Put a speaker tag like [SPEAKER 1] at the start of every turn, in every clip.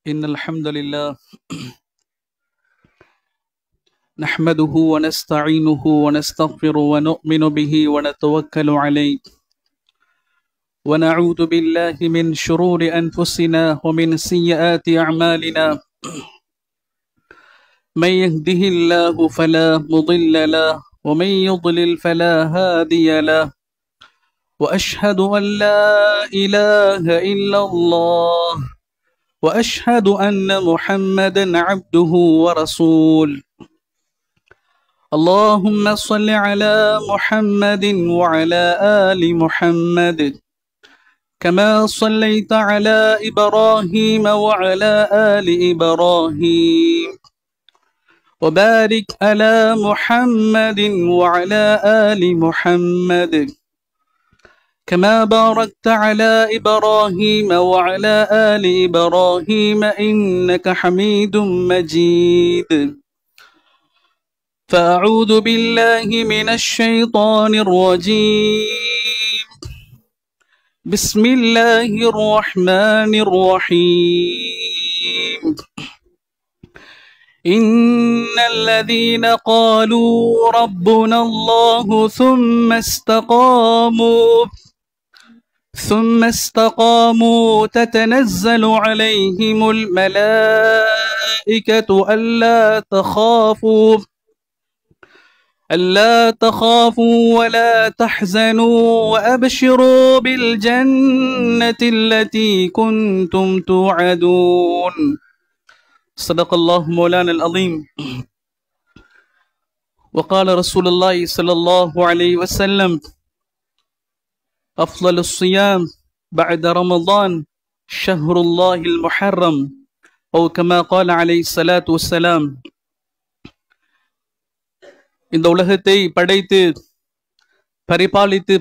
[SPEAKER 1] إن الحمد لله نحمده ونستعينه ونستغفره ونؤمن به ونتوكل عليه ونعوذ بالله من شرور أنفسنا ومن سيئات أعمالنا من يهده الله فلا مضل له ومن يضلل فلا هادي له وأشهد أن لا إله إلا الله وأشهد أن محمدا عبده ورسوله اللهم صل على محمد وعلى آل محمد كما صليت على إبراهيم وعلى آل إبراهيم وبارك على محمد وعلى آل محمد كما باركت على إبراهيم وعلى آل إبراهيم إنك حميد مجيد فأعوذ بالله من الشيطان الرجيم بسم الله الرحمن الرحيم إن الذين قالوا ربنا الله ثم استقاموا تتنزل عليهم الملائكة ألا تخافوا ولا تحزنوا وأبشروا بالجنة التي كنتم توعدون صدق الله مولانا العظيم وقال رسول الله صلى الله عليه وسلم أفضل الصيام بعد رمضان شهر الله المحرم أو كما قال عليه الصلاة والسلام இந்த உலகத்தை படைத்து பரிபாலித்து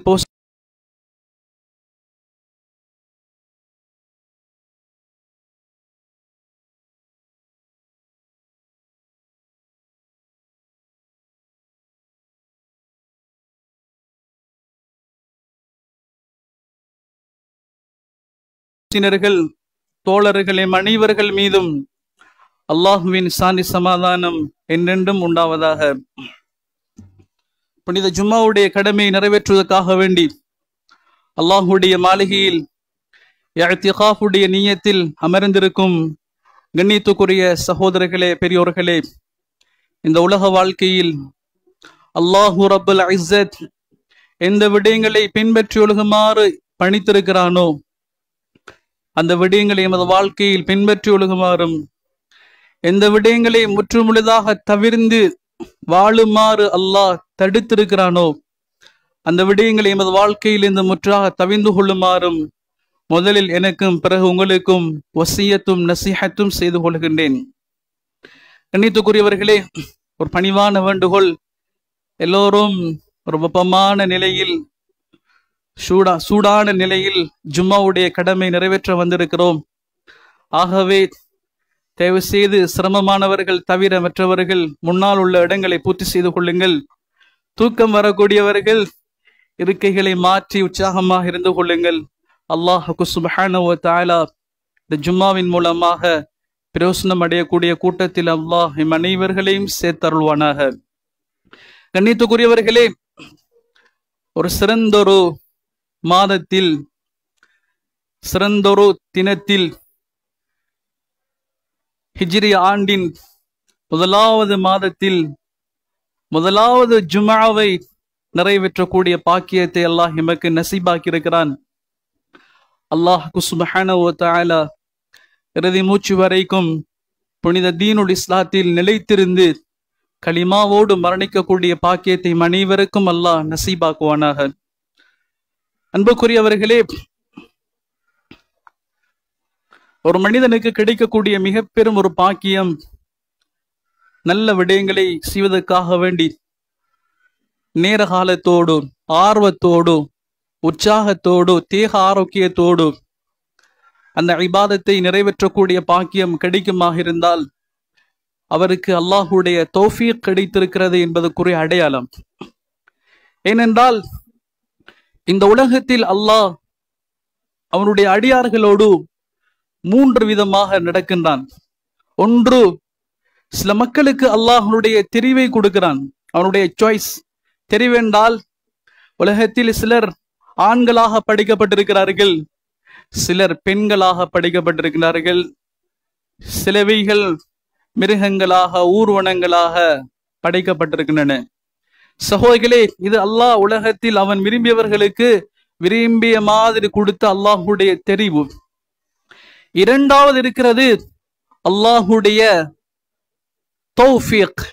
[SPEAKER 1] தோழர்கள் அனைவர்கள் மீதும் அல்லாஹுவின் சாந்தி சமாதானம் என்றென்றும் உண்டாவதாக. புனித ஜும்மாவுடைய கடமையை நிறைவேற்றுவதற்காக வேண்டி அல்லாஹுடைய மாளிகையில் இஅ்திகாஃபுடைய நியத்தில் அமர்ந்திருக்கும் கண்ணியத்துக்குரிய சகோதரர்களே, பெரியோர்களே, இந்த உலக வாழ்க்கையில் அல்லாஹு ரப்புல் இஸ்ஸத் எந்த விடயங்களை பின்பற்றி ஒழுகுமாறு பணித்திருக்கிறானோ அந்த விடயங்களை எமது வாழ்க்கையில் பின்பற்றி ஒழுகுமாறும், எந்த விடயங்களை முற்றுமுழுதாக தவிர்ந்து வாழுமாறு அல்லாஹ் தடுத்திருக்கிறானோ அந்த விடயங்களை எமது வாழ்க்கையில் இந்த முற்றாக தவிர்ந்து கொள்ளுமாறும் முதலில் எனக்கும் பிறகு உங்களுக்கும் வசியத்தும் நசீஹத்தும் செய்து கொள்கின்றேன். கண்ணியத்துக்குரியவர்களே, ஒரு பணிவான வேண்டுகோள். எல்லோரும் ஒரு வெப்பமான நிலையில் சூடான நிலையில் ஜும்மாவுடைய கடமை நிறைவேற்ற வந்திருக்கிறோம். ஆகவே தயவு செய்து சிரமமானவர்கள் தவிர மற்றவர்கள் முன்னால் உள்ள இடங்களை பூர்த்தி செய்து கொள்ளுங்கள். தூக்கம் வரக்கூடியவர்கள் இருக்கைகளை மாற்றி உற்சாகமாக இருந்து கொள்ளுங்கள். அல்லாஹு சுப்ஹானஹு வ தஆலா இந்த ஜும்மாவின் மூலமாக பிரயோசனம் அடையக்கூடிய கூட்டத்தில் அல்லாஹ் எம் அனைவர்களையும் சேர்த்தருள்வானாக. கண்ணியத்துக்குரியவர்களே, ஒரு சிறந்தொரு மாதத்தில் சிறந்தொரு தினத்தில் ஹிஜ்ரி ஆண்டின் முதலாவது மாதத்தில் முதலாவது ஜும்ஆவை நிறைவேற்றக்கூடிய பாக்கியத்தை அல்லாஹ் எமக்கு நசீபாக்கி இருக்கிறான். அல்லாஹ் சுப்ஹானஹு வ தஆலா இறுதி மூச்சு வரைக்கும் புனித தீனுல் இஸ்லாத்தில் நிலைத்திருந்து கலிமாவோடு மரணிக்கக்கூடிய பாக்கியத்தை அனைவருக்கும் அல்லாஹ் நசீபாக்குவானாக. அன்புக்குரியவர்களே, ஒரு மனிதனுக்கு கிடைக்கக்கூடிய மிக பெரும் ஒரு பாக்கியம் நல்ல விடயங்களை செய்வதற்காக வேண்டி நேர காலத்தோடு ஆர்வத்தோடு உற்சாகத்தோடு தேக ஆரோக்கியத்தோடு அந்த இபாதத்தை நிறைவேற்றக்கூடிய பாக்கியம் கிடைக்குமாக இருந்தால் அவருக்கு அல்லாஹுடைய தௌஃபீக் கிடைத்திருக்கிறது என்பதற்குரிய அடையாளம். ஏனென்றால் இந்த உலகத்தில் அல்லாஹ் அவனுடைய அடியார்களோடு 3 விதமாக நடக்கின்றான். ஒன்று, சில மக்களுக்கு அல்லாஹ்வுடைய தெரிவை கொடுக்கிறான், அவனுடைய சாய்ஸ். தெரிவென்றால் உலகத்தில் சிலர் ஆண்களாக படைக்கப்பட்டிருக்கிறார்கள், சிலர் பெண்களாக படைக்கப்பட்டிருக்கிறார்கள், சிலவைகள் மிருகங்களாக ஊர்வனங்களாக படைக்கப்பட்டிருக்கின்றன. சகோதரர்களே, இது அல்லாஹ் உலகத்தில் அவன் விரும்பியவர்களுக்கு விரும்பிய மாதிரி கொடுத்த அல்லாஹுடைய தெரிவு. இரண்டாவது இருக்கிறது அல்லாஹுடைய தௌஃபீக்.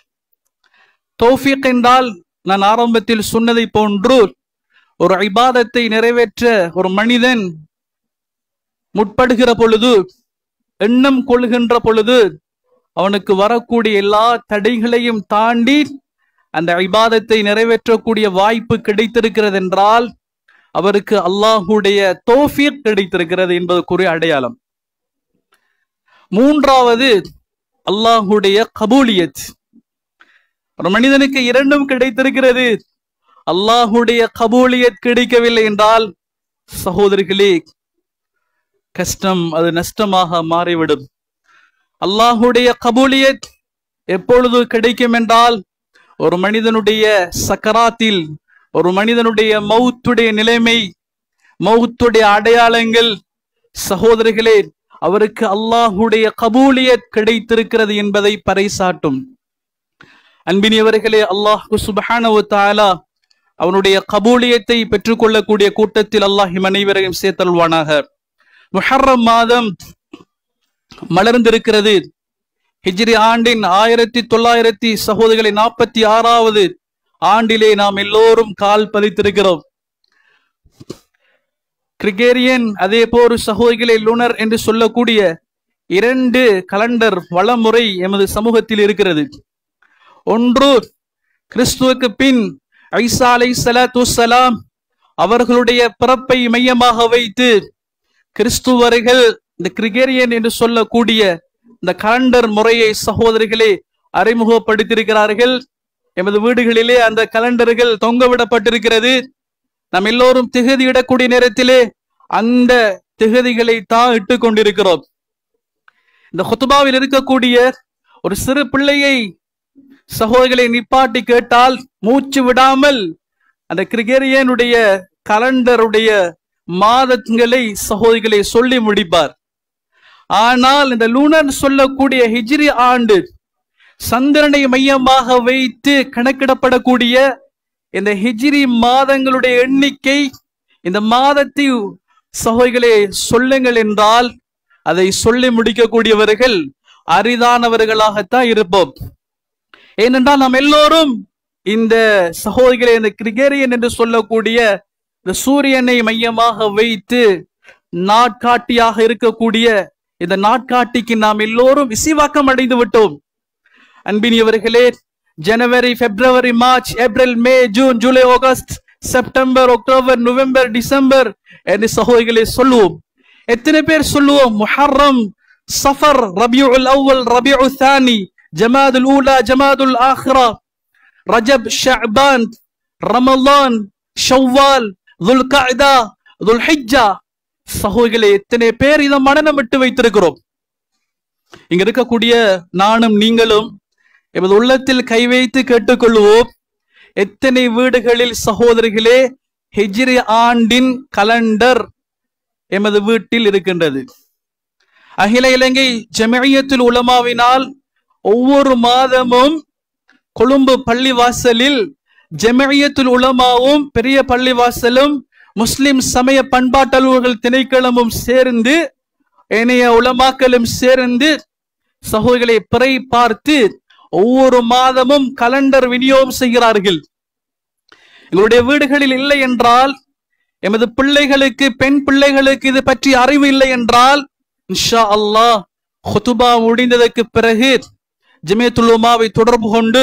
[SPEAKER 1] தௌஃபீக் என்றால் நான் ஆரம்பத்தில் சொன்னதை போன்று ஒரு இபாதத்தை நிறைவேற்ற ஒரு மனிதன் முற்படுகிற பொழுது, எண்ணம் கொள்கின்ற பொழுது, அவனுக்கு வரக்கூடிய எல்லா தடைகளையும் தாண்டி அந்த இபாதத்தை நிறைவேற்றக்கூடிய வாய்ப்பு கிடைத்திருக்கிறது என்றால் அவருக்கு அல்லாஹுடைய தௌஃபீக் கிடைத்திருக்கிறது என்பதற்குரிய அடையாளம். மூன்றாவது அல்லாஹுடைய கபூலியத். ஒரு மனிதனுக்கு இரண்டும் கிடைத்திருக்கிறது, அல்லாஹுடைய கபூலியத் கிடைக்கவில்லை என்றால் சகோதரிகளே கஷ்டம், அது நஷ்டமாக மாறிவிடும். அல்லாஹுடைய கபூலியத் எப்பொழுது கிடைக்கும் என்றால் ஒரு மனிதனுடைய சக்கராத்தில், ஒரு மனிதனுடைய மௌத்துடைய நிலைமை, மௌத்துடைய அடையாளங்கள், சகோதரிகளே அவருக்கு அல்லாஹுடைய கபூலியத் கிடைத்திருக்கிறது என்பதை பறைசாட்டும். அன்பினியவர்களே, அல்லாஹ் சுப்ஹானஹு வ தஆலா அவனுடைய கபூலியத்தை பெற்றுக்கொள்ளக்கூடிய கூட்டத்தில் அல்லாஹ் அனைவரையும் சேர்த்தல்வானாக. முஹர்ரம் மாதம் மலர்ந்திருக்கிறது. ஹிஜ்ரி ஆண்டின் 1946வது ஆண்டிலே நாம் எல்லோரும் கால் பதித்திருக்கிறோம். கிரிகேரியன் அதே போர் சகோதரிகளை லுனர் என்று சொல்லக்கூடிய 2 கலண்டர் வளமுறை எமது சமூகத்தில் இருக்கிறது. ஒன்று, கிறிஸ்துவுக்கு பின் ஈசா அலைஹிஸ்ஸலாத்து வஸ்ஸலாம் அவர்களுடைய பிறப்பை மையமாக வைத்து கிறிஸ்துவர்கள் இந்த கிரிகேரியன் என்று சொல்லக்கூடிய இந்த கலண்டர் முறையை சகோதரிகளே அறிமுகப்படுத்தியிருக்கிறார்கள். எமது வீடுகளிலே அந்த கலண்டர்கள் தொங்கவிடப்பட்டிருக்கிறது. நாம் எல்லோரும் திகதி இடக்கூடிய நேரத்திலே அந்த திகதிகளை தான் இட்டு கொண்டிருக்கிறோம். இந்த குத்துபாவில் இருக்கக்கூடிய ஒரு சிறு பிள்ளையை சகோதரிகளை நிப்பாட்டி கேட்டால் மூச்சு விடாமல் அந்த கிரிகேரியனுடைய கலண்டருடைய மாதங்களை சகோதரிகளை சொல்லி முடிப்பார். ஆனால் இந்த லூனர் சொல்லக்கூடிய ஹிஜ்ரி ஆண்டு சந்திரனை மையமாக வைத்து கணக்கிடப்படக்கூடிய இந்த ஹிஜ்ரி மாதங்களுடைய எண்ணிக்கை, இந்த மாதத்தை சகோதரிகளே சொல்லுங்கள் என்றால் அதை சொல்லி முடிக்கக்கூடியவர்கள் அரிதானவர்களாகத்தான் இருப்போம். ஏனென்றால் நாம் எல்லோரும் இந்த சகோதரிகளே இந்த கிரிகேரியன் என்று சொல்லக்கூடிய இந்த சூரியனை மையமாக வைத்து நாட்காட்டியாக இருக்கக்கூடிய இந்த நாட்காட்டிக்கு நாம் எல்லோரும் விசிவாக்கம் அடைந்து விட்டோம். அன்பினியவர்களே, ஜனவரி, பிப்ரவரி, மார்ச், ஏப்ரல், மே, ஜூன், ஜூலை, ஆகஸ்ட், செப்டம்பர், அக்டோபர், நவம்பர், டிசம்பர் என்று சகோதரிகளை சொல்லுவோம். எத்தனை பேர் சொல்லுவோம்? முஹர்ரம், சஃபர், ரபியுல் அவ்வல், ரபியுல் தானி, ஜமாதுல் ஊலா, ஜமாதுல் ஆஹிரா, ரஜப், ஷஅபான், ரமலான், ஷவ்வால், துல் கஅதா, துல் ஹிஜ்ஜா. சகோதரிகளே எத்தனை பேர் இதை மனனம் விட்டு வைத்திருக்கிறோம். இங்க இருக்கக்கூடிய நானும் நீங்களும் எமது உள்ளத்தில் கை வைத்து கேட்டுக்கொள்வோம், எத்தனை வீடுகளில் சகோதரிகளே ஹிஜ்ரி ஆண்டின் கலண்டர் எமது வீட்டில் இருக்கின்றது? அகில இலங்கை ஜமியத்துல் உலமாவினால் ஒவ்வொரு மாதமும் கொழும்பு பள்ளிவாசலில் ஜமியத்துல் உலமாவும் பெரிய பள்ளிவாசலும் முஸ்லிம் சமய பண்பாட்டலுவர்கள் திணைக்களமும் சேர்ந்து ஏனைய உலமாக்களும் சேர்ந்து சகோதரிகளை பிறை பார்த்து ஒவ்வொரு மாதமும் கலண்டர் விநியோகம் செய்கிறார்கள். எங்களுடைய வீடுகளில் இல்லை என்றால், எமது பிள்ளைகளுக்கு, பெண் பிள்ளைகளுக்கு இது பற்றி அறிவு இல்லை என்றால், இன்ஷா அல்லாஹ் குதுபா முடிந்ததற்கு பிறகு ஜமியத்துல் உலமாவை தொடர்பு கொண்டு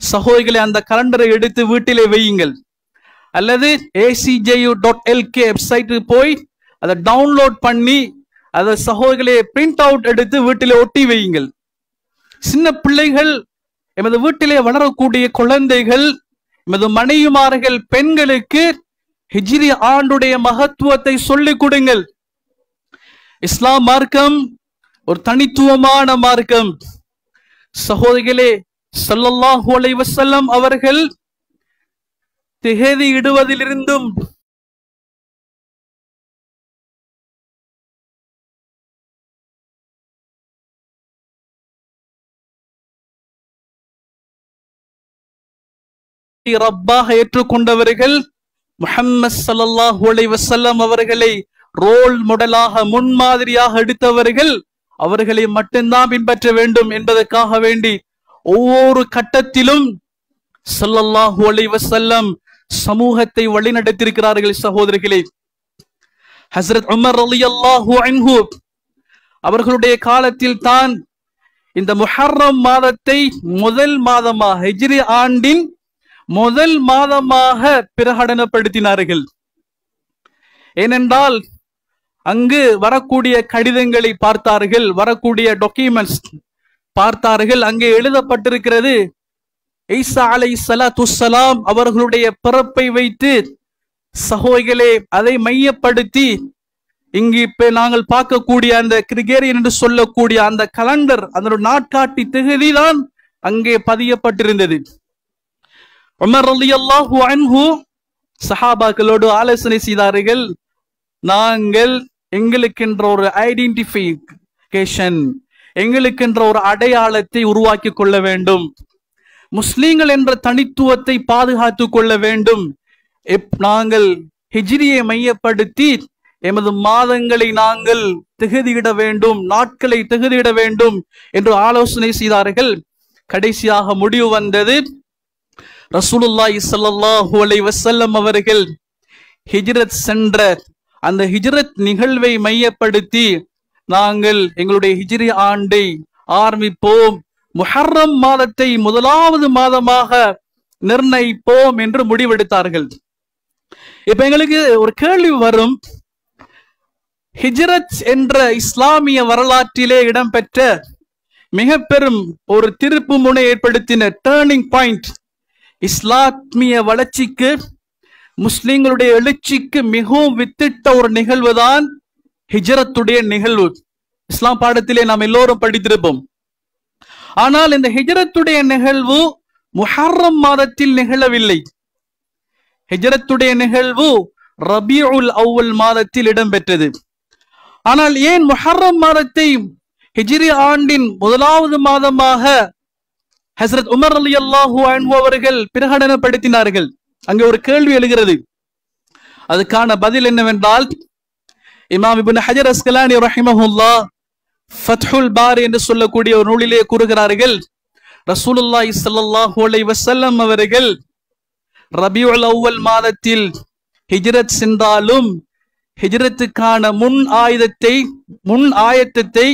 [SPEAKER 1] சகோதரிகளை அந்த கலண்டரை எடுத்து வீட்டிலே வையுங்கள். அல்லது acju.lk வெப்சைட்டுக்கு போய் அதை டவுன்லோட் பண்ணி அதை சகோதரிகளை பிரிண்ட் அவுட் எடுத்து வீட்டிலே ஒட்டி வையுங்கள். சின்ன பிள்ளைகள், எமது வீட்டிலே வளரக்கூடிய குழந்தைகள், எமது மனைவிமார்கள், பெண்களுக்கு ஹிஜ்ரி ஆண்டுடைய மகத்துவத்தை சொல்லிக் கொடுங்கள். இஸ்லாம் மார்க்கம் ஒரு தனித்துவமான மார்க்கம். சகோதரிகளே, ஸல்லல்லாஹு அலைஹி வஸல்லம் அவர்கள் திகதி இடுவதிலிருந்தும் ரப்பாக ஏற்றுக்கொண்டவர்கள் முஹம்மது ஸல்லல்லாஹு அலைஹி வஸல்லம் அவர்களை ரோல் மாடலாக, முன்மாதிரியாக எடுத்தவர்கள் அவர்களை மட்டும்தான் பின்பற்ற வேண்டும் என்பதற்காக வேண்டி ஒவ்வொரு கட்டத்திலும் ஸல்லல்லாஹு அலைஹி வஸல்லம் சமூகத்தை வழிநடத்தியிருக்கிறார்கள். சகோதரிகளே, ஹஸ்ரத் உமர் ரலியல்லாஹு அன்ஹு அவர்களுடைய காலத்தில் தான் இந்த முஹர்ரம் மாதத்தை முதல் மாதமாக, ஹிஜ்ரி ஆண்டின் முதல் மாதமாக பிரகடனப்படுத்தினார்கள். ஏனென்றால் அங்கு வரக்கூடிய கடிதங்களை பார்த்தார்கள், வரக்கூடிய டாக்குமெண்ட்ஸ் பார்த்தார்கள். அங்கே எழுதப்பட்டிருக்கிறது, ஈசா அலைஹிஸ்ஸலாத்து வஸ்ஸலாம் அவர்களுடைய பிறப்பை வைத்து சகோதரிகளே அதை மையப்படுத்தி இங்கு இப்ப நாங்கள் பார்க்கக்கூடிய அந்த கிரிகேரியன் என்று சொல்லக்கூடிய அந்த கலண்டர், அந்த நாட்காட்டி திகதி தான் அங்கே பதியப்பட்டிருந்தது. உமர் ரலியல்லாஹு அன்ஹு சஹாபாக்களோடு ஆலோசனை செய்தார்கள். நாங்கள் எங்களுக்கென்ற ஒரு ஐடென்டிஃபிகேஷன், எங்களுக்கென்ற ஒரு அடையாளத்தை உருவாக்கி கொள்ள வேண்டும். முஸ்லீம்கள் என்ற தனித்துவத்தை பாதுகாத்துக் கொள்ள வேண்டும். நாங்கள் ஹிஜ்ரியை மையப்படுத்தி எமது மாதங்களை நாங்கள் திகதியிட வேண்டும், நாட்களை திகதியிட வேண்டும் என்று ஆலோசனை செய்தார்கள். கடைசியாக முடிவு வந்தது, ரசூலுல்லாஹி ஸல்லல்லாஹு அலைஹி வஸல்லம் அவர்கள் ஹிஜ்ரத் சென்ற அந்த ஹிஜ்ரத் நிகழ்வை மையப்படுத்தி நாங்கள் எங்களுடைய ஹிஜ்ரி ஆண்டை ஆரம்பிப்போம், முஹர்ரம் மாதத்தை முதலாவது மாதமாக நிர்ணயிப்போம் என்று முடிவெடுத்தார்கள். இப்ப எங்களுக்கு ஒரு கேள்வி வரும், ஹிஜ்ரத் என்ற இஸ்லாமிய வரலாற்றிலே இடம்பெற்ற மிக பெரும் ஒரு திருப்பு முனை ஏற்படுத்தின டேர்னிங் பாயிண்ட், இஸ்லாமிய வளர்ச்சிக்கு, முஸ்லிம்களுடைய எழுச்சிக்கு மிகவும் வித்திட்ட ஒரு நிகழ்வு தான் ஹிஜ்ரத்துடைய நிகழ்வு. இஸ்லாம் பாடத்திலே நாம் எல்லோரும் படித்திருப்போம். ஆனால் இந்த ஹிஜ்ரத்துடைய நிகழ்வு முஹர்ரம் மாதத்தில் நிகழவில்லை. ஹிஜ்ரத்துடைய நிகழ்வு ரபீஉல் அவ்வல் மாதத்தில் இடம்பெற்றது. ஆனால் ஏன் முஹர்ரம் மாதத்தை ஹிஜ்ரி ஆண்டின் முதலாவது மாதமாக ஹஸ்ரத் உமர் ரலியல்லாஹு அன்ஹு அவர்கள் பிரகடனப்படுத்தினார்கள்? அங்கே ஒரு கேள்வி எழுகிறது. அதுக்கான பதில் என்னவென்றால், இமாம் இப்னு ஹஜர் அஸ்கலானி ரஹிமஹுல்லாஹ் ஃபத்ஹுல் பாரி என்று சொல்லக்கூடிய ஒரு நூலிலே கூறுகிறார்கள், ரசூலுல்லாஹி ஸல்லல்லாஹு அலைஹி வஸல்லம் அவர்கள் ரபீஉல் அவ்வல் மாதத்தில் ஹிஜ்ரத் சென்றாலும் ஹிஜ்ரத்துக்கான முன் ஆயத்தத்தை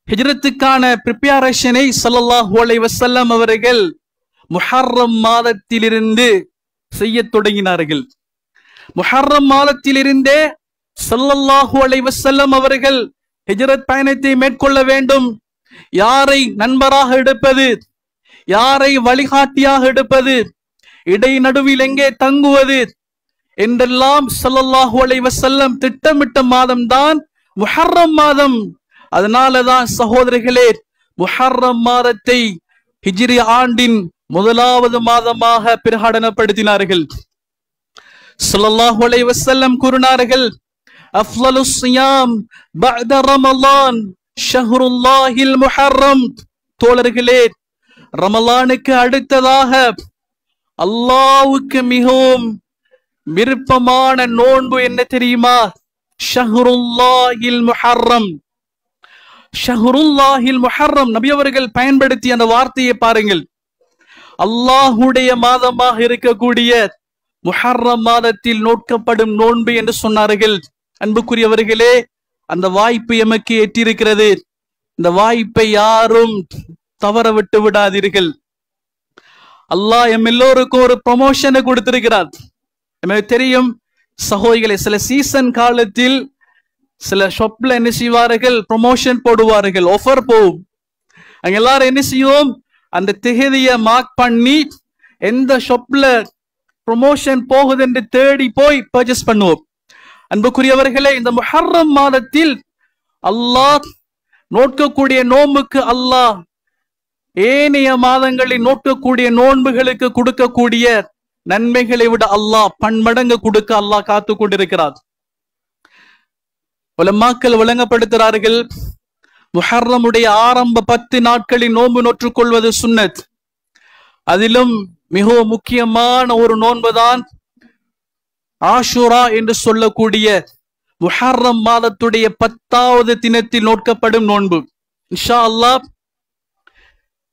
[SPEAKER 1] ஹிஜ்ரத்துக்கான பிரிப்பரேஷனை ஸல்லல்லாஹு அலைஹி வஸல்லம் அவர்கள் முஹர்ரம் மாதத்திலிருந்து செய்ய தொடங்கினார்கள். முஹர்ரம் மாதத்திலிருந்தே ஸல்லல்லாஹு அலைஹி வஸல்லம் அவர்கள் ஹிஜ்ரத் பயணத்தை மேற்கொள்ள வேண்டும். யாரை நண்பராக எடுப்பது, யாரை வழிகாட்டியாக எடுப்பது, இடை நடுவில் எங்கே தங்குவது என்றெல்லாம் ஸல்லல்லாஹு அலைஹி வஸல்லம் திட்டமிட்ட மாதம்தான் முஹர்ரம் மாதம். அதனாலதான் சகோதரிகளே, முஹர்ரம் மாதத்தை ஹிஜ்ரி ஆண்டின் முதலாவது மாதமாக பிரகடனப்படுத்தினார்கள். ஸல்லல்லாஹு அலைஹி வஸல்லம் கூறினார்கள், அஃலலுஸ் ஸியாம் பஅத ரமலான் ஷஹ்ருல்லாஹில் முஹர்ரம். தோழர்களே, ரமலானுக்கு அடுத்ததாக அல்லாஹ்வுக்கு மிகவும் விருப்பமான நோன்பு என்ன தெரியுமா? ஷஹ்ருல்லாஹில் முஹர்ரம். ஷஹ்ருல்லாஹில் முஹர்ரம் நபி அவர்கள் பயன்படுத்திய அந்த வார்த்தையை பாருங்கள். அல்லாஹுடைய மாதமாக இருக்கக்கூடிய முஹர்ரம் மாதத்தில் நோக்கப்படும் நோன்பு என்று சொன்னார்கள். அன்புக்குரியவர்களே, அந்த வாய்ப்பு எமக்கு எட்டியிருக்கிறது. இந்த வாய்ப்பை யாரும் தவற விட்டு விடாதீர்கள். அல்லாஹ் எம் எல்லோருக்கும் ஒரு ப்ரமோஷனை கொடுத்திருக்கிறார். நமக்கு தெரியும் சகோதரிகளை, சில சீசன் காலத்தில் சில ஷாப்ல என்ன செய்வார்கள், ப்ரமோஷன் போடுவார்கள், ஆஃபர் போகும். அங்க எல்லாரும் என்ன செய்வோம், அந்த திகதியை மார்க் பண்ணி எந்த ஷாப்ல ப்ரமோஷன் போகுது என்று தேடி போய் பர்ச்சேஸ் பண்ணுவோம். அன்புக்குரியவர்களே, இந்த முஹர்ரம் மாதத்தில் அல்லாஹ் நோக்கக்கூடிய நோன்புக்கு அல்லாஹ் ஏனைய மாதங்களில் நோக்கக்கூடிய நோன்புகளுக்கு கொடுக்கக்கூடிய நன்மைகளை விட அல்லாஹ் பன்மடங்கு கொடுக்க அல்லாஹ் காத்து கொண்டிருக்கிறார். உலமாக்கள் விளங்கப்படுத்துகிறார்கள், முஹர்ரமுடைய ஆரம்ப 10 நாட்களில் நோன்பு நோற்றுக் கொள்வது சுன்னத். அதிலும் மிகவும் முக்கியமான ஒரு நோன்புதான் ஆஷுரா என்று சொல்லக்கூடிய முஹர்ரம் மாதத்துடைய 10வது தினத்தில் நோக்கப்படும் நோன்பு. இன்ஷா அல்லாஹ்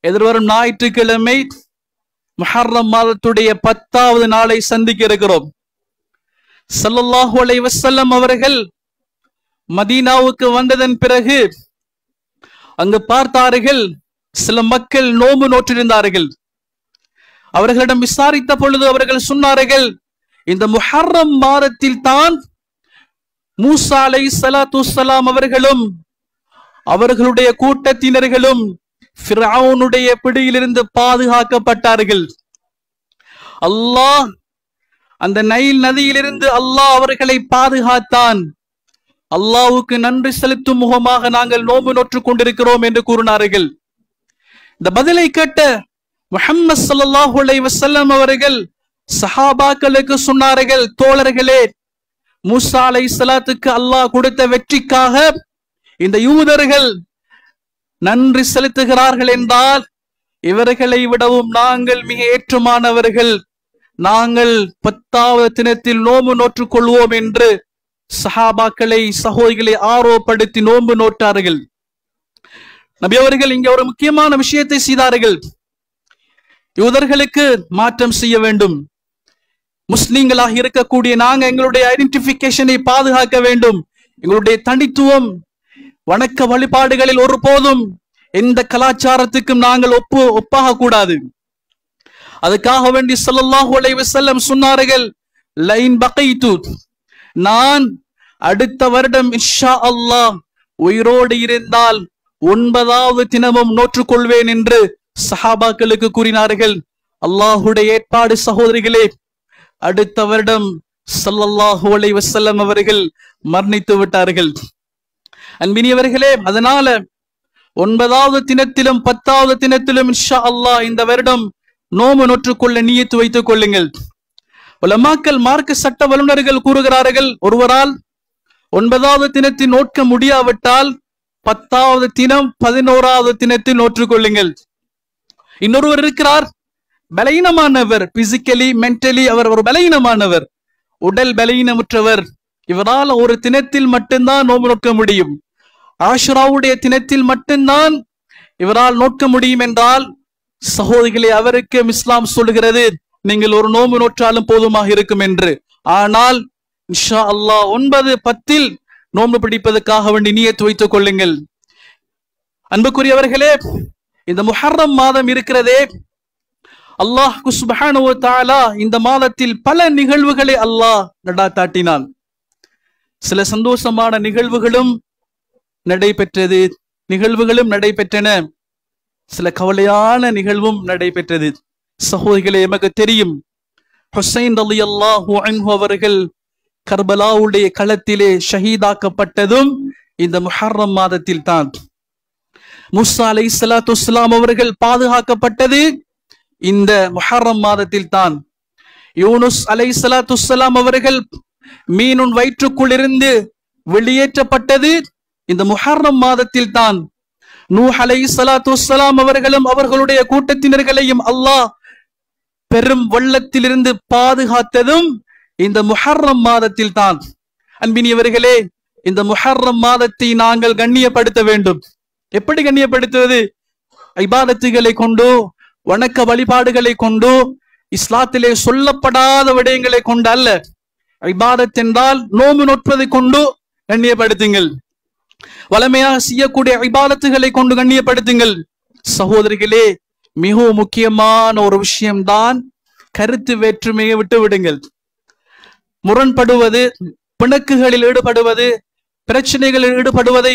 [SPEAKER 1] எதிர்வரும் ஞாயிற்றுக்கிழமை முஹர்ரம் மாதத்துடைய 10வது நாளை சந்திக்க இருக்கிறோம். ஸல்லல்லாஹு அலைஹி வஸல்லம் அவர்கள் மதீனாவுக்கு வந்ததன் பிறகு அங்கு பார்த்தார்கள், சில மக்கள் நோன்பு நோற்றிருந்தார்கள். அவர்களிடம் விசாரித்த பொழுது அவர்கள் சொன்னார்கள், இந்த முஹர்ரம் மாதத்தில் தான் மூசா அலைஹிஸ்ஸலாத்து வஸ்ஸலாம் அவர்களும் அவர்களுடைய கூட்டத்தினர்களும் ஃபிரௌனுடைய பிடியிலிருந்து பாதுகாக்கப்பட்டார்கள். அல்லாஹ் அந்த நைல் நதியிலிருந்து அல்லாஹ் அவர்களை பாதுகாத்தான். அல்லாஹ்வுக்கு நன்றி செலுத்தும் முகமாக நாங்கள் நோன்பு நோற்றுக் கொண்டிருக்கிறோம் என்று கூறினார்கள். இந்த பதிலை கேட்ட முஹம்மது ஸல்லல்லாஹு அலைஹி வஸல்லம் அவர்கள் சஹாபாக்களுக்கு சொன்னார்கள், தோழர்களே, மூசா அலைஹிஸ்ஸலாத்துக்கு அல்லாஹ் கொடுத்த வெற்றிக்காக இந்த யூதர்கள் நன்றி செலுத்துகிறார்கள் என்றால் இவர்களை விடவும் நாங்கள் மிக ஏற்றமானவர்கள். நாங்கள் 10வது தினத்தில் நோன்பு நோற்றுக் கொள்வோம் என்று சஹாபாக்களை, சகோதரிகளை ஆர்வப்படுத்தி நோன்பு நோட்டார்கள். நபி அவர்கள் இங்கே ஒரு முக்கியமான விஷயத்தை செய்தார்கள். யூதர்களுக்கு மாற்றம் செய்ய வேண்டும். முஸ்லிம்களாக இருக்கக்கூடிய நாங்க எங்களுடைய ஐடென்டிபிகேஷனை பாதுகாக்க வேண்டும். எங்களுடைய தனித்துவம், வணக்க வழிபாடுகளில் ஒருபோதும் எந்த கலாச்சாரத்துக்கும் நாங்கள் ஒப்பாக கூடாது. அதுக்காக வேண்டி ஸல்லல்லாஹு அலைஹி வஸல்லம் சொன்னார்கள், லைன் பகைது, நான் அடுத்த வருடம் இன்ஷா அல்லாஹ் உயிரோடு இருந்தால் 9வது தினமும் நோற்றுக் கொள்வேன் என்று சஹாபாக்களுக்கு கூறினார்கள். அல்லாஹுடைய ஏற்பாடு சகோதரிகளே, அடுத்த வருடம் ஸல்லல்லாஹு அலைஹி வஸல்லம் அவர்கள் மரணித்து விட்டார்கள். அன்பினியவர்களே, அதனால 9வது தினத்திலும் 10வது தினத்திலும் இன்ஷா அல்லாஹ் இந்த வருடம் நோன்பு நோற்றுக்கொள்ள நியத்து வைத்துக் கொள்ளுங்கள். உலமாக்கள், மார்க்க சட்ட வல்லுநர்கள் கூறுகிறார்கள், ஒருவரால் 9வது தினத்தில் நோட்க முடியாவிட்டால் 10வது தினம் 11வது தினத்தில் நோற்றுக் கொள்ளுங்கள். இன்னொருவர் இருக்கிறார், பலகீனமானவர், பிசிக்கலி மென்டலி அவர் ஒரு பலகீனமானவர், உடல் பலகீனமுற்றவர். இவரால் ஒரு தினத்தில் மட்டும்தான் நோன்பு நோக்க முடியும். ஆஷுராவுடைய தினத்தில் மட்டும்தான் இவரால் நோக்க முடியும் என்றால் சகோதரிகளே, அவருக்கு இஸ்லாம் சொல்லுகிறது, நீங்கள் ஒரு நோன்பு நோற்றாலும் போதுமாக இருக்கும் என்று. ஆனால் இன்ஷா அல்லாஹ் 9, 10 நோன்பு பிடிப்பதற்காக வேண்டி நியத்து வைத்துக் கொள்ளுங்கள். அன்புக்குரியவர்களே, இந்த முஹர்ரம் மாதம் இருக்கிறதே, அல்லாஹ் சுப்ஹானஹு வ தஆலா இந்த மாதத்தில் பல நிகழ்வுகளை அல்லாஹ் நடாத்தாட்டினான். சில சந்தோஷமான நிகழ்வுகளும் நடைபெற்றன, சில கவலையான நிகழ்வும் நடைபெற்றது. சகோதரிகளே, எமக்கு தெரியும், ஹுசைன் ரலியல்லாஹு அன்ஹு அவர்கள் கர்பலாவுடைய களத்திலே ஷஹீதாக்கப்பட்டதும் இந்த முஹர்ரம் மாதத்தில் தான். மூசா அலைஹிஸ்ஸலாத்து வஸ்ஸலாம் அவர்கள் பாதுகாக்கப்பட்டது இந்த முஹர்ரம் மாதத்தில் தான். யூனுஸ் அலைஹிஸ்ஸலாத்து வஸ்ஸலாம் அவர்கள் மீனுன் வயிற்றுக்குள் இருந்து வெளியேற்றப்பட்டது இந்த முஹர்ரம் மாதத்தில் தான். நூஹ் அலைஹிஸ்ஸலாத்து வஸ்ஸலாம் அவர்களும் அவர்களுடைய கூட்டத்தினர்களையும் அல்லாஹ் பெரும் வெள்ளத்திலிருந்து பாதுகாத்ததும் இந்த முஹர்ரம் மாதத்தில் தான். அன்பினியவர்களே, இந்த முஹர்ரம் மாதத்தை நாங்கள் கண்ணியப்படுத்த வேண்டும். எப்படி கண்ணியப்படுத்துவது? இபாதத்துகளை கொண்டு, வணக்க வழிபாடுகளை கொண்டு, இஸ்லாத்திலே சொல்லப்படாத விடயங்களை கொண்டு அல்ல. இபாதத் என்றால் நோன்பு நோற்பதை கொண்டு கண்ணியப்படுத்துங்கள். வளமையாக செய்யக்கூடிய இபாதத்துகளை கொண்டு கண்ணியப்படுத்துங்கள். சகோதரிகளே, மிகவும் முக்கியமான ஒரு விஷயம்தான் கருத்து வேற்றுமையை விட்டு விடுங்கள். முரண்படுவது, பிணக்குகளில் ஈடுபடுவது, பிரச்சனைகளில் ஈடுபடுவதை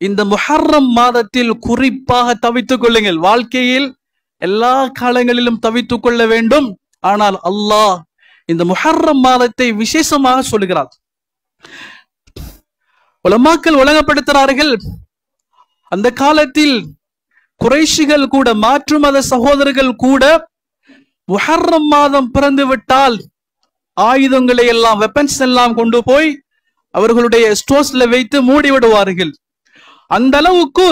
[SPEAKER 1] இந்த முஹர்ரம் மாதத்தில் குறிப்பாக தவித்துக் கொள்ளுங்கள். வாழ்க்கையில் எல்லா காலங்களிலும் தவித்துக் கொள்ள வேண்டும். ஆனால் அல்லாஹ் இந்த முஹர்ரம் மாதத்தை விசேஷமாக சொல்கிறார். உலமாக்கள் வழங்கப்படுத்துகிறார்கள், அந்த காலத்தில் குறைஷிகள் கூட, மாற்று மத சகோதரர்கள் கூட முஹர்ரம் மாதம் பிறந்து விட்டால் ஆயுதங்களை எல்லாம், வெப்பன்ஸ் எல்லாம் கொண்டு போய் அவர்களுடைய ஸ்டோர்ஸ்ல வைத்து மூடி விடுவார்கள். அந்த அளவுக்கு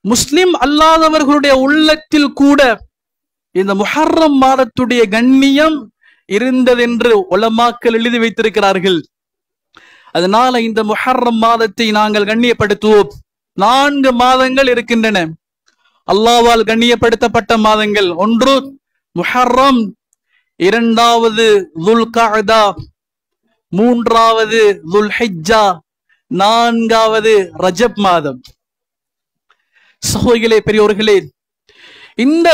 [SPEAKER 1] முஸ்லிம் அல்லாதவர்களுடைய உள்ளத்தில் கூட இந்த முஹர்ரம் மாதத்துடைய கண்ணியம் இருந்ததென்று உலமாக்கள் எழுதி வைத்திருக்கிறார்கள். அதனால இந்த முஹர்ரம் மாதத்தை நாங்கள் கண்ணியப்படுத்துவோம். 4 மாதங்கள் இருக்கின்றன அல்லாஹ்வால் கண்ணியப்படுத்தப்பட்ட மாதங்கள். ஒன்று முஹர்ரம், இரண்டாவது துல்கஅதா, மூன்றாவது துல்ஹிஜ்ஜா, 4வது ரஜப் மாதம். சகோதரர்களே, பெரியோர்களே, இந்த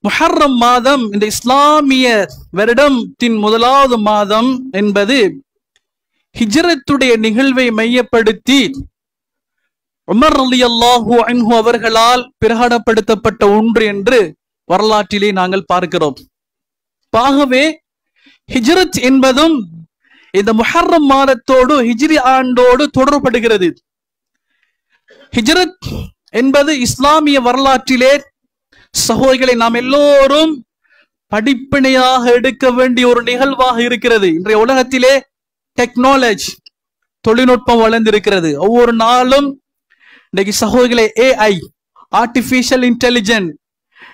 [SPEAKER 1] முஹர்ரம் மாதம் இந்த இஸ்லாமிய வருடத்தின் 1வது மாதம் என்பது ஹிஜ்ரத்துடைய நிகழ்வை மையப்படுத்தி உமர் ரலியல்லாஹு அன்ஹு அவர்களால் பிரகடனப்படுத்தப்பட்ட ஒன்று என்று வரலாற்றிலே நாங்கள் பார்க்கிறோம். ஆகவே ஹிஜ்ரத் என்பதும் இந்த முஹர்ரம் மாதத்தோடு, ஹிஜ்ரி ஆண்டோடு தொடர்படுகிறது. ஹிஜ்ரத் என்பது இஸ்லாமிய வரலாற்றிலே சகோதரிகளை நாம் எல்லோரும் படிப்பினையாக எடுக்க வேண்டிய ஒரு நிகழ்வாக இருக்கிறது. இன்றைய உலகத்திலே டெக்னாலஜி, தொழில்நுட்பம் வளர்ந்திருக்கிறது. ஒவ்வொரு நாளும் இன்னைக்கு சகோதரிகளை AI, ஆர்டிபிஷியல் இன்டெலிஜென்ஸ்,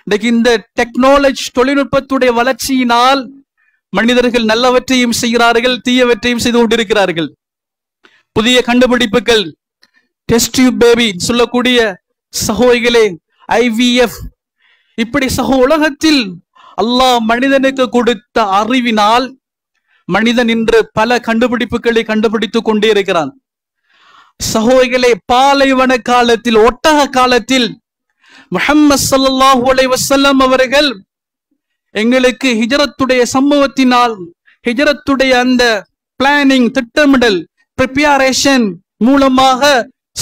[SPEAKER 1] இன்னைக்கு இந்த டெக்னாலஜி தொழில்நுட்பத்துடைய வளர்ச்சியினால் மனிதர்கள் நல்லவற்றையும் செய்கிறார்கள், தீயவற்றையும் செய்து கொண்டிருக்கிறார்கள். புதிய கண்டுபிடிப்புகள், டெஸ்ட் டியூப் பேபி சொல்லக்கூடிய சகோதரிகளே, IVF, இப்படி உலகத்தில் அல்லாஹ் மனிதனுக்கு கொடுத்த அறிவினால் மனிதன் இன்று பல கண்டுபிடிப்புகளை கண்டுபிடித்துக் கொண்டே இருக்கிறான். சகோதரிகளே, பாலைவன காலத்தில், ஒட்டக காலத்தில் முஹம்மது ஸல்லல்லாஹு அலைஹி வஸல்லம் அவர்கள் எங்களுக்கு ஹிஜ்ரத்துடைய சம்பவத்தினால், ஹிஜ்ரத்துடைய அந்த பிளானிங், திட்டமிடல், பிரிப்பரேஷன் மூலமாக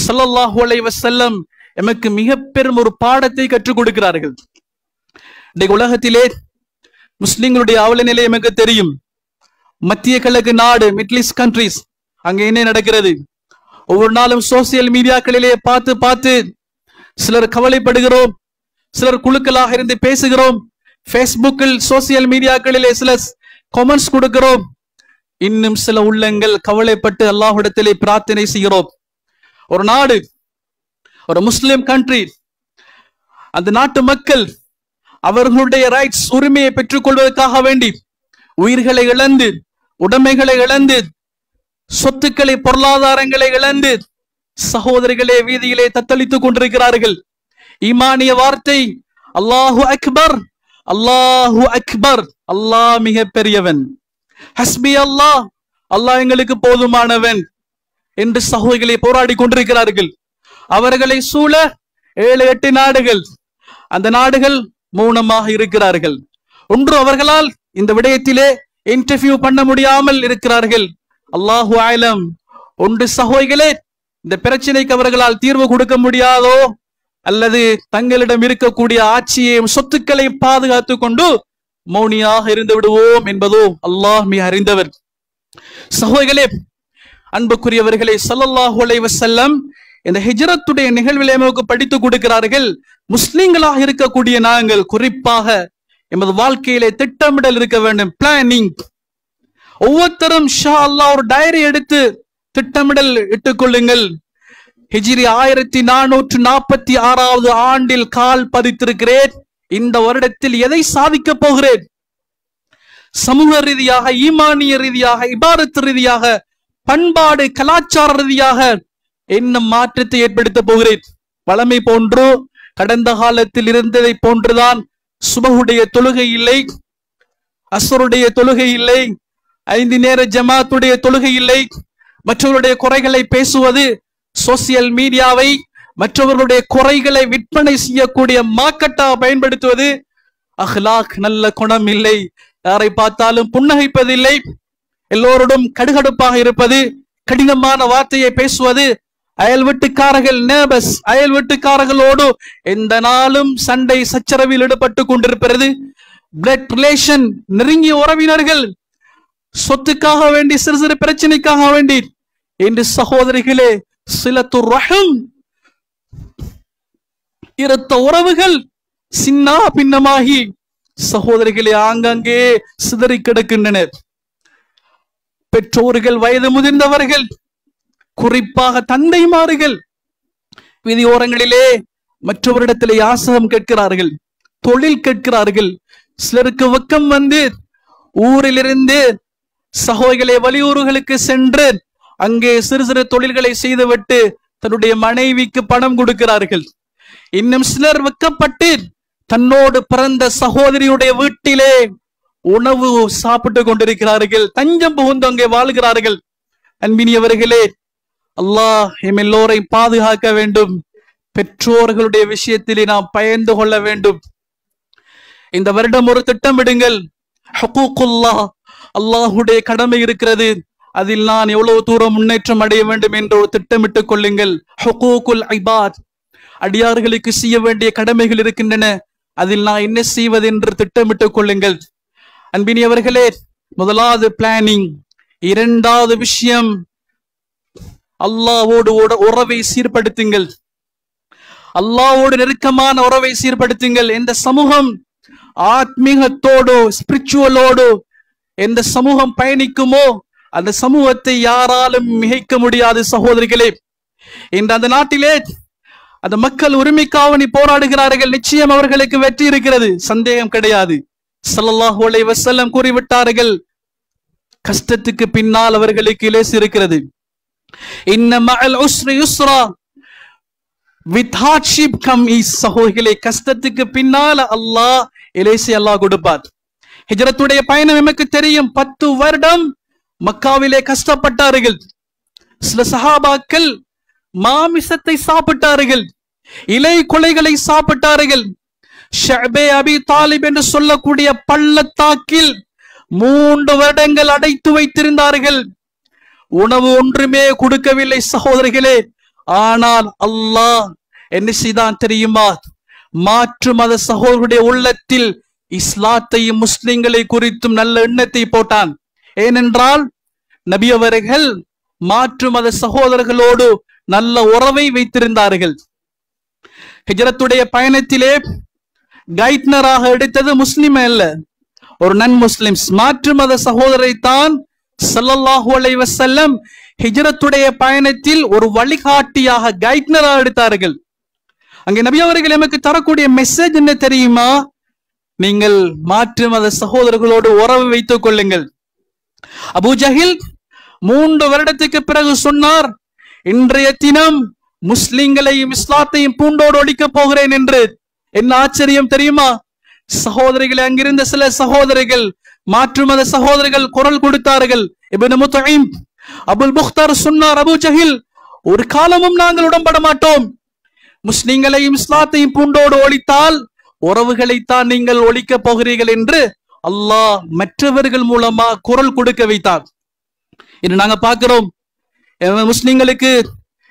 [SPEAKER 1] ஸல்லல்லாஹு அலைஹி வஸல்லம் எமக்கு மிக பெரும் ஒரு பாடத்தை கற்றுக் கொடுக்கிறார்கள். இன்றைக்கு உலகத்திலே முஸ்லிம்களுடைய அவல நிலை எமக்கு தெரியும். மத்திய கிழக்கு நாடு, மிடில் ஈஸ்ட் கண்ட்ரிஸ், அங்க என்ன நடக்கிறது? ஒவ்வொரு நாளும் சோசியல் மீடியாக்களிலே பார்த்து பார்த்து சிலர் கவலைப்படுகிறோம், சிலர் குழுக்களாக இருந்து பேசுகிறோம், பேஸ்புக்கில், சோசியல் மீடியாக்களிலே சில கமெண்ட்ஸ் கொடுக்கிறோம். இன்னும் சில உள்ளங்கள் கவலைப்பட்டு அல்லாஹ்விடத்திலே பிரார்த்தனை செய்கிறோம். ஒரு நாடு, ஒரு முஸ்லிம் கண்ட்ரி, அந்த நாட்டு மக்கள் அவர்களுடைய ரைட்ஸ், உரிமையை பெற்றுக் கொள்வதற்காக வேண்டி உயிர்களை இழந்து, உடைமைகளை இழந்து, சொத்துக்களை, பொருளாதாரங்களை இழந்து சகோதரிகளே வீதியிலே தத்தளித்துக் கொண்டிருக்கிறார்கள். ஈமானிய வார்த்தை அல்லாஹு அக்பர், அல்லாஹு அக்பர், அல்லாஹ் மிக பெரியவன், ஹஸ்பி அல்லாஹ், அல்லாஹ் எங்களுக்கு போதுமானவன் என்று சகோதரிகளை போராடி கொண்டிருக்கிறார்கள். அவர்களை சூழ 7-8 நாடுகள், அந்த நாடுகள் மௌனமாக இருக்கிறார்கள். ஒன்று, அவர்களால் இந்த விடயத்திலே இன்டர்வியூ பண்ண முடியாமல் இருக்கிறார்கள். அல்லாஹு ஆலம். ஒன்று சகோதரிகளே, இந்த பிரச்சனைக்கு அவர்களால் தீர்வு கொடுக்க முடியாதோ, அல்லது தங்களிடம் இருக்கக்கூடிய ஆட்சியையும் சொத்துக்களையும் பாதுகாத்துக் கொண்டு மௌனியாக இருந்து விடுவோம் என்பதோ அல்லாஹ் மிக அறிந்தவர். சகோதரிகளே, அன்புக்குரியவர்களே, ஸல்லல்லாஹு அலைஹி வஸல்லம் இந்த ஹிஜ்ரத்துடைய நிகழ்விலே நமக்கு படித்து கொடுக்கிறார்கள். முஸ்லிம்களாக இருக்கக்கூடிய நாங்கள் குறிப்பாக எமது வாழ்க்கையிலே திட்டமிடல் இருக்க வேண்டும், பிளானிங். ஒவ்வொருத்தரும் இன்ஷா அல்லாஹ் ஒரு டைரி எடுத்து திட்டமிடல் இட்டுக் கொள்ளுங்கள். ஹிஜ்ரி 1446வது ஆண்டில் கால் பதித்திருக்கிறேன். இந்த வருடத்தில் எதை சாதிக்க போகிறேன்? சமூக ரீதியாக, ஈமானிய ரீதியாக, இபாதத் ரீதியாக, பண்பாடு, கலாச்சார ரீதியாக என்ன மாற்றத்தை ஏற்படுத்த போகிறேன்? வளமை போன்று கடந்த காலத்தில் இருந்ததை போன்றுதான் சுபஹுடைய தொழுகை இல்லை, அஸ்ருடைய தொழுகை இல்லை, 5 நேர ஜமாத்துடைய தொழுகை இல்லை, மற்றவருடைய குறைகளை பேசுவது, சோசியல் மீடியாவை மற்றவர்களுடைய குறைகளை விற்பனை செய்யக்கூடிய மார்க்கெட்டா பயன்படுத்துவது, அஹ்லாக் நல்ல குணம் இல்லை, யாரை பார்த்தாலும் புன்னகைப்பதில்லை, எல்லோருடன் கடுகடுப்பாக இருப்பது, கடினமான வார்த்தையை பேசுவது, அயல் வீட்டுக்காரர்கள் நேபஸ், அயல் வீட்டுக்காரர்களோடு எந்த நாளும் சண்டை சச்சரவில் ஈடுபட்டு கொண்டிருக்கிறது, பிளட் ரிலேஷன், நெருங்கிய உறவினர்கள் சொத்துக்காக வேண்டி, சிறு சிறு பிரச்சனைக்காக வேண்டி என்று சகோதரிகளே சிலத்துர் ரஹம், இரத்த உறவுகள் சின்ன பின்னமாகி சகோதரிகளே ஆங்காங்கே சிதறி கிடக்கின்றனர். பெற்றோர்கள், வயது முதிர்ந்தவர்கள், குறிப்பாக தந்தைமார்கள் விதியோரங்களிலே மற்றவரிடத்திலே யாசகம் கேட்கிறார்கள், தொழில் கேட்கிறார்கள். சிலருக்கு வெக்கம் வந்து ஊரிலிருந்து சகோதரிகளே வெளியூர்களுக்கு சென்று அங்கே சிறு சிறு தொழில்களை செய்துவிட்டு தன்னுடைய மனைவிக்கு பணம் கொடுக்கிறார்கள். இன்னும் சிலர் வெக்கப்பட்டு தன்னோடு பிறந்த சகோதரியுடைய வீட்டிலே உணவு சாப்பிட்டு கொண்டிருக்கிறார்கள், தஞ்சம் புகுந்து அங்கே வாழ்கிறார்கள். அன்பினியவர்களே, அல்லாஹ் எம் எல்லோரை பாதுகாக்க வேண்டும். பெற்றோர்களுடைய விஷயத்திலே நாம் பயந்து கொள்ள வேண்டும். இந்த வருடம் ஒரு திட்டமிடுங்கள். ஹுகூக்குல்லாஹ், அல்லாஹுடைய கடமை இருக்கிறது, அதில் நான் எவ்வளவு தூரம் முன்னேற்றம் அடைய வேண்டும் என்று ஒரு திட்டமிட்டுக் கொள்ளுங்கள். ஹுகூக்குல் இபாத், அடியார்களுக்கு செய்ய வேண்டிய கடமைகள் இருக்கின்றன, அதில் நான் என்ன செய்வது என்று திட்டமிட்டுக் கொள்ளுங்கள். அன்பினியவர்களே, முதலாவது பிளானிங். இரண்டாவது விஷயம், அல்லாஹ்வோடு உறவை சீர்படுத்துங்கள். அல்லாஹ்வோடு நெருக்கமான உறவை சீர்படுத்துங்கள். எந்த சமூகம் ஆத்மீகத்தோடு, ஸ்பிரிச்சுவலோடு எந்த சமூகம் பயணிக்குமோ அந்த சமூகத்தை யாராலும் மிகைக்க முடியாது. சகோதரிகளே, இன்று அந்த நாட்டிலே அந்த மக்கள் உரிமைக்காவணி போராடுகிறார்கள். நிச்சயம் அவர்களுக்கு வெற்றி இருக்கிறது, சந்தேகம் கிடையாது. ஸல்லல்லாஹு அலைஹி வஸல்லம் கூறிவிட்டார்கள், கஷ்டத்துக்கு பின்னால் அவர்களுக்கு இலேசு இருக்கிறது. இன்ன மஅல் Usri யுஸ்ரா, with hardship come ease. சகோதரிகளே, கஷ்டத்துக்கு பின்னால் அல்லாஹ் இலேசை அல்லாஹ் கொடுப்பார். ஹிஜ்ரத்துடைய பயணம் நமக்கு தெரியும். 10 வருடம் மக்காவிலே கஷ்டப்பட்டார்கள். சில சஹாபாக்கள் மாமிசத்தை சாப்பிட்டார்கள், இலை கொலைகளை சாப்பிட்டார்கள். ஷஅபே அபி தாலிப் என்று சொல்லக்கூடிய பள்ளத்தாக்கில் 3 வருடங்கள் அடைத்து வைத்திருந்தார்கள். உணவு ஒன்றுமே கொடுக்கவில்லை சகோதரிகளே. ஆனால் அல்லாஹ் என்ன செய்தான் தெரியுமா? மாற்று மத சகோதரருடைய உள்ளத்தில் இஸ்லாத்தையும் முஸ்லிம்களை குறித்தும் நல்ல எண்ணத்தை போட்டான். ஏனென்றால் நபி அவர்கள் மாற்று மத சகோதரர்களோடு நல்ல உறவை வைத்திருந்தார்கள். ஹிஜ்ரத்துடைய பயணத்திலே கைட்னராக எடுத்தது முஸ்லிம் அல்ல, ஒரு நன் முஸ்லிம்ஸ், மாற்று மத சகோதரை தான் ஸல்லல்லாஹு அலைஹி வஸல்லம் ஹிஜ்ரத்துடைய பயணத்தில் ஒரு வழிகாட்டியாக கைட்னராக எடுத்தார்கள். அங்கே நபி அவர்கள் நமக்கு தரக்கூடிய மெசேஜ் என்ன தெரியுமா? நீங்கள் மாற்று மத சகோதரர்களோடு உறவு வைத்துக் கொள்ளுங்கள். அபூ ஜஹில் 3 வருடத்துக்கு பிறகு சொன்னார், இன்றைய தினம் முஸ்லிம்களையும் இஸ்லாத்தையும் பூண்டோடு ஒழிக்க போகிறேன் என்று. என்ன ஆச்சரியம் தெரியுமா சகோதரிகளை? அங்கிருந்த சில சகோதரிகள், மாற்று மத சகோதரர்கள் குரல் கொடுத்தார்கள். இப்னு முத்இம், அபுல் புக்தார் சொன்னார், அபூ ஜஹில், ஒரு காலமும் நாங்கள் உடன்பட மாட்டோம். முஸ்லிம்களையும் இஸ்லாத்தையும் பூண்டோடு ஒழித்தால் உறவுகளைத்தான் நீங்கள் ஒழிக்க போகிறீர்கள் என்று அல்லாஹ் மற்றவர்கள் மூலமா குரல் கொடுக்க வைத்தார். இன்று நாங்க பார்க்கிறோம், முஸ்லிம்களுக்கு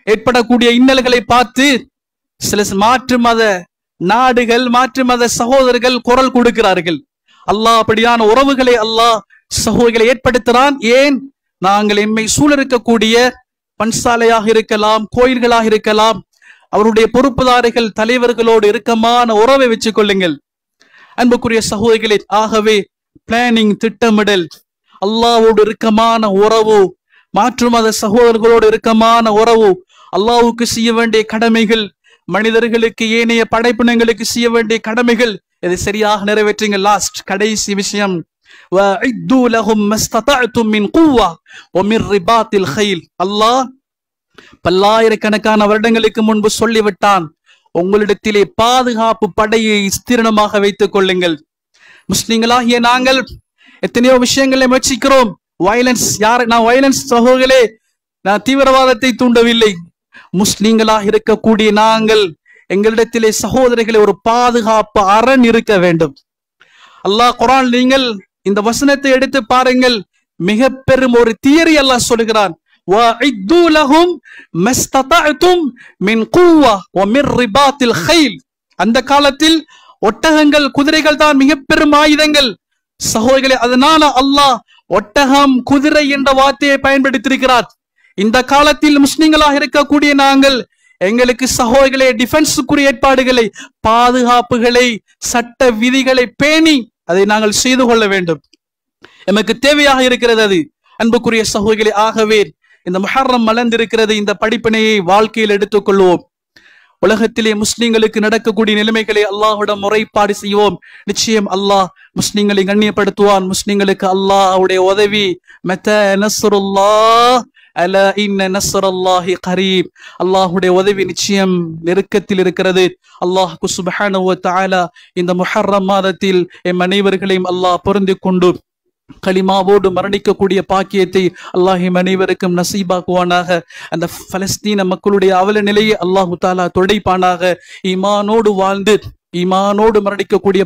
[SPEAKER 1] ஏற்படக்கூடிய இன்னல்களை பார்த்து சில மாற்று மத நாடுகள், மாற்று மத சகோதரர்கள் குரல் கொடுக்கிறார்கள். அல்லாஹ் அப்படியான உறவுகளை அல்லாஹ் சகோதரர்களை ஏற்படுத்துகிறான். ஏன்? நாங்கள் எம்மை சூழ இருக்கக்கூடிய பன்சாலையாக இருக்கலாம், கோயில்களாக இருக்கலாம், அவருடைய பொறுப்புதாரிகள், தலைவர்களோடு இறுக்கமான உறவை வச்சுக் கொள்ளுங்கள். அன்புக்குரிய சகோதரிகளே, ஆகவே பிளானிங், திட்டமிடல், அல்லாஹ்வோடு இறுக்கமான உறவு, மாற்று மத சகோதரர்களோடு இறுக்கமான உறவு, அல்லாஹ்வுக்கு செய்ய வேண்டிய கடமைகள், மனிதர்களுக்கு ஏனைய படைப்பினங்களுக்கு செய்ய வேண்டிய கடமைகள், இதை சரியாக நிறைவேற்றுங்க. லாஸ்ட் கடைசி விஷயம், வஇது லஹும் மஸ்ததஅதும் மின் குவ்வா வமின் ரிபாத்தில் கைல். அல்லாஹ் பல்லாயிரக்கணக்கான வருடங்களுக்கு முன்பு சொல்லிவிட்டான், உங்களிடத்திலே பாதுகாப்பு படையை ஸ்திரணமாக வைத்துக் கொள்ளுங்கள். முஸ்லிம்களாகிய நாங்கள் எத்தனையோ விஷயங்களை முயற்சிக்கிறோம். வயலன்ஸ், நான் வயலன்ஸ் சகோதரர்களே, நான் தீவிரவாதத்தை தூண்டவில்லை. முஸ்லிம்களாக இருக்கக்கூடிய நாங்கள் எங்களிடத்திலே சகோதரிகளை ஒரு பாதுகாப்பு அரண் இருக்க வேண்டும். அல்லாஹ் குர்ஆன், நீங்கள் இந்த வசனத்தை எடுத்து பாருங்கள், மிக பெரும் ஒரு தியரி அல்லாஹ் சொல்கிறான். وَأَعِدُّوا لَهُمْ مَا اسْتَطَعْتُمْ مِنْ قُوَّةٍ وَمِنْ رِبَاطِ الْخَيْلِ. அந்த காலத்தில் ஒட்டகங்கள், குதிரைகள் தான் மிக பெரும் ஆயுதங்கள் சகோதரிகளே. அதனால அல்லாஹ் ஒட்டகம், குதிரை என்ற வார்த்தையை பயன்படுத்தியிருக்கிறார். இந்த காலத்தில் முஸ்லிம்களாக இருக்கக்கூடிய நாங்கள் எங்களுக்கு சகோதரர்களே டிஃபென்ஸுக்குரிய ஏற்பாடுகளை, பாதுகாப்புகளை, சட்ட விதிகளை பேணி அதை நாங்கள் செய்து கொள்ள வேண்டும். எமக்கு தேவையாக இருக்கிறது அது. அன்புக்குரிய சகோதரர்களே, ஆகவே இந்த முஹர்ரம் மலர்ந்திருக்கிறது. இந்த படிப்பினையை வாழ்க்கையில் எடுத்துக்கொள்வோம். உலகத்திலே முஸ்லிம்களுக்கு நடக்கக்கூடிய நிலைமைகளை அல்லாஹ்விடம் முறைப்பாடு செய்வோம். நிச்சயம் அல்லாஹ் முஸ்லிம்களை கண்ணியப்படுத்துவான். முஸ்லிம்களுக்கு அல்லாஹ்வுடைய உதவி. மதா நஸ்ருல்லாஹ் அலா இன்ன நஸ்ரல்லாஹி கரீப். அல்லாஹ்வுடைய உதவி நிச்சயம் நெருக்கத்தில் இருக்கிறது. அல்லாஹ் சுப்ஹானஹு வ தஆலா இந்த முஹர்ரம் மாதத்தில் எம் அனைவர்களையும் அல்லாஹ் பொருந்திக் கொண்டு கலிமாவோடு மரணிக்கக்கூடிய பாக்கியத்தை அல்லாஹ் அனைவருக்கும் நசீபாக்குவானாக. அந்த பலஸ்தீன மக்களுடைய அவல நிலையை அல்லாஹு தாலா துடைப்பானாக. ஈமானோடு வாழ்ந்து ஈமானோடு மரணிக்கக்கூடிய